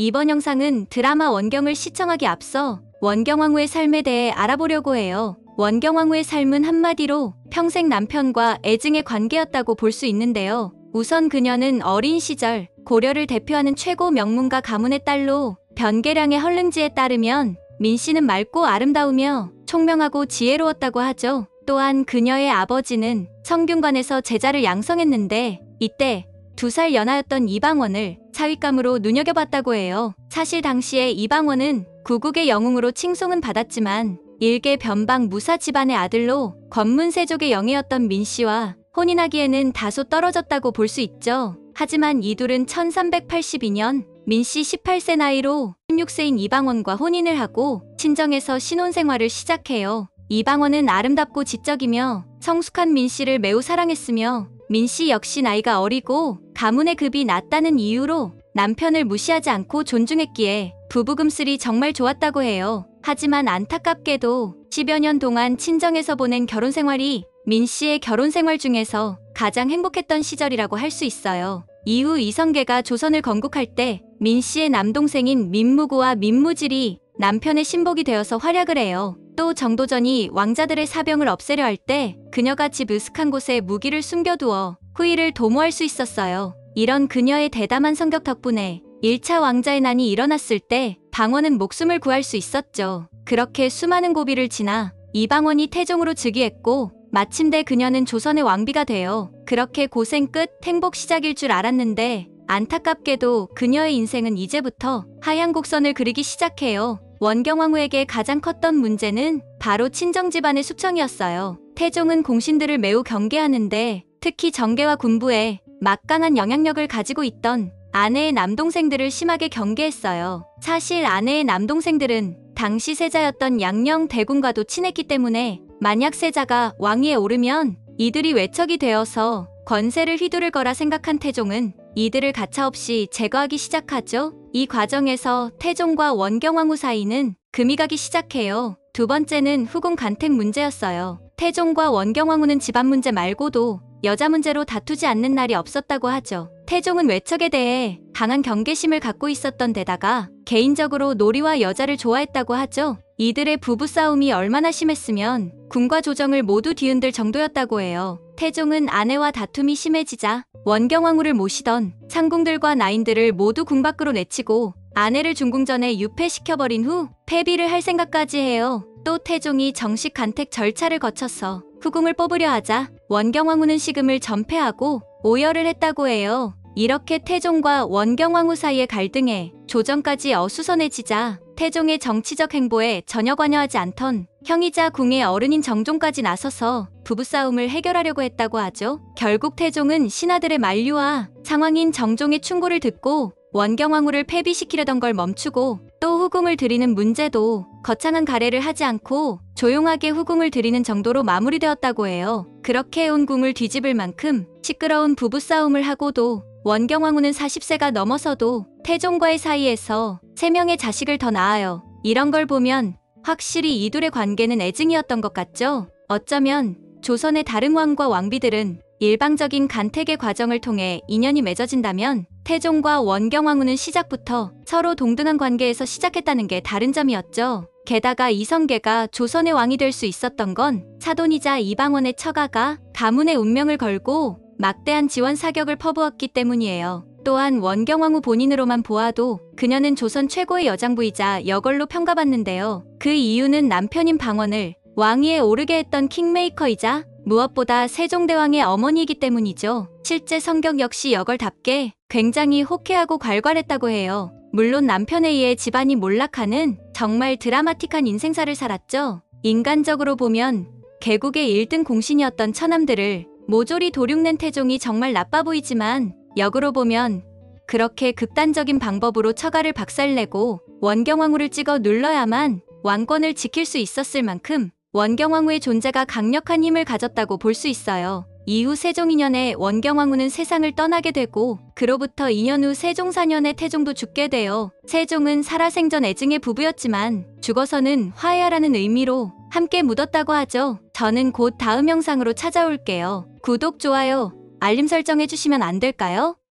이번 영상은 드라마 원경을 시청하기 앞서 원경왕후의 삶에 대해 알아보려고 해요. 원경왕후의 삶은 한마디로 평생 남편과 애증의 관계였다고 볼 수 있는데요. 우선 그녀는 어린 시절 고려를 대표하는 최고 명문가 가문의 딸로 변계량의 헐릉지에 따르면 민씨는 맑고 아름다우며 총명하고 지혜로웠다고 하죠. 또한 그녀의 아버지는 성균관에서 제자를 양성했는데 이때 2살 연하였던 이방원을 사윗감으로 눈여겨봤다고 해요. 사실 당시에 이방원은 구국의 영웅으로 칭송은 받았지만 일개 변방 무사 집안의 아들로 권문세족의 영예였던 민씨와 혼인하기에는 다소 떨어졌다고 볼 수 있죠. 하지만 이 둘은 1382년 민씨 18세 나이로 16세인 이방원과 혼인을 하고 친정에서 신혼생활을 시작해요. 이방원은 아름답고 지적이며 성숙한 민씨를 매우 사랑했으며 민씨 역시 나이가 어리고 가문의 급이 낮다는 이유로 남편을 무시하지 않고 존중했기에 부부금슬이 정말 좋았다고 해요. 하지만 안타깝게도 10여 년 동안 친정에서 보낸 결혼생활이 민씨의 결혼생활 중에서 가장 행복했던 시절이라고 할 수 있어요. 이후 이성계가 조선을 건국할 때 민씨의 남동생인 민무구와 민무질이 남편의 신복이 되어서 활약을 해요. 또 정도전이 왕자들의 사병을 없애려 할 때 그녀가 집 으슥한 곳에 무기를 숨겨두어 후위를 도모할 수 있었어요. 이런 그녀의 대담한 성격 덕분에 1차 왕자의 난이 일어났을 때 방원은 목숨을 구할 수 있었죠. 그렇게 수많은 고비를 지나 이방원이 태종으로 즉위했고 마침내 그녀는 조선의 왕비가 되어 그렇게 고생 끝 행복 시작일 줄 알았는데 안타깝게도 그녀의 인생은 이제부터 하향 곡선을 그리기 시작해요. 원경왕후에게 가장 컸던 문제는 바로 친정 집안의 숙청이었어요. 태종은 공신들을 매우 경계하는데 특히 정계와 군부에 막강한 영향력을 가지고 있던 아내의 남동생들을 심하게 경계했어요. 사실 아내의 남동생들은 당시 세자였던 양령 대군과도 친했기 때문에 만약 세자가 왕위에 오르면 이들이 외척이 되어서 권세를 휘두를 거라 생각한 태종은 이들을 가차없이 제거하기 시작하죠. 이 과정에서 태종과 원경왕후 사이는 금이 가기 시작해요. 두 번째는 후궁 간택 문제였어요. 태종과 원경왕후는 집안 문제 말고도 여자 문제로 다투지 않는 날이 없었다고 하죠. 태종은 외척에 대해 강한 경계심을 갖고 있었던 데다가 개인적으로 놀이와 여자를 좋아했다고 하죠. 이들의 부부싸움이 얼마나 심했으면 군과 조정을 모두 뒤흔들 정도였다고 해요. 태종은 아내와 다툼이 심해지자 원경왕후를 모시던 상궁들과 나인들을 모두 궁 밖으로 내치고 아내를 중궁전에 유폐시켜버린 후 폐비를 할 생각까지 해요. 또 태종이 정식 간택 절차를 거쳐서 후궁을 뽑으려 하자 원경왕후는 식음을 전폐하고 오열을 했다고 해요. 이렇게 태종과 원경왕후 사이의 갈등에 조정까지 어수선해지자 태종의 정치적 행보에 전혀 관여하지 않던 형이자 궁의 어른인 정종까지 나서서 부부싸움을 해결하려고 했다고 하죠. 결국 태종은 신하들의 만류와 상황인 정종의 충고를 듣고 원경왕후를 폐비시키려던 걸 멈추고 또 후궁을 드리는 문제도 거창한 가례를 하지 않고 조용하게 후궁을 드리는 정도로 마무리되었다고 해요. 그렇게 해온 궁을 뒤집을 만큼 시끄러운 부부싸움을 하고도 원경왕후는 40세가 넘어서도 태종과의 사이에서 3명의 자식을 더 낳아요. 이런 걸 보면 확실히 이둘의 관계는 애증이었던 것 같죠? 어쩌면 조선의 다른 왕과 왕비들은 일방적인 간택의 과정을 통해 인연이 맺어진다면 태종과 원경왕후는 시작부터 서로 동등한 관계에서 시작했다는 게 다른 점이었죠. 게다가 이성계가 조선의 왕이 될 수 있었던 건 사돈이자 이방원의 처가가 가문의 운명을 걸고 막대한 지원 사격을 퍼부었기 때문이에요. 또한 원경왕후 본인으로만 보아도 그녀는 조선 최고의 여장부이자 여걸로 평가받는데요. 그 이유는 남편인 방원을 왕위에 오르게 했던 킹메이커이자 무엇보다 세종대왕의 어머니이기 때문이죠. 실제 성격 역시 여걸답게 굉장히 호쾌하고 괄괄했다고 해요. 물론 남편에 의해 집안이 몰락하는 정말 드라마틱한 인생사를 살았죠. 인간적으로 보면 개국의 1등 공신이었던 처남들을 모조리 도륙낸 태종이 정말 나빠 보이지만 역으로 보면 그렇게 극단적인 방법으로 처가를 박살내고 원경왕후를 찍어 눌러야만 왕권을 지킬 수 있었을 만큼 원경왕후의 존재가 강력한 힘을 가졌다고 볼 수 있어요. 이후 세종 2년에 원경왕후는 세상을 떠나게 되고 그로부터 2년 후 세종 4년에 태종도 죽게 되어 세종은 살아생전 애증의 부부였지만 죽어서는 화해하라는 의미로 함께 묻었다고 하죠. 저는 곧 다음 영상으로 찾아올게요. 구독, 좋아요, 알림 설정해주시면 안 될까요?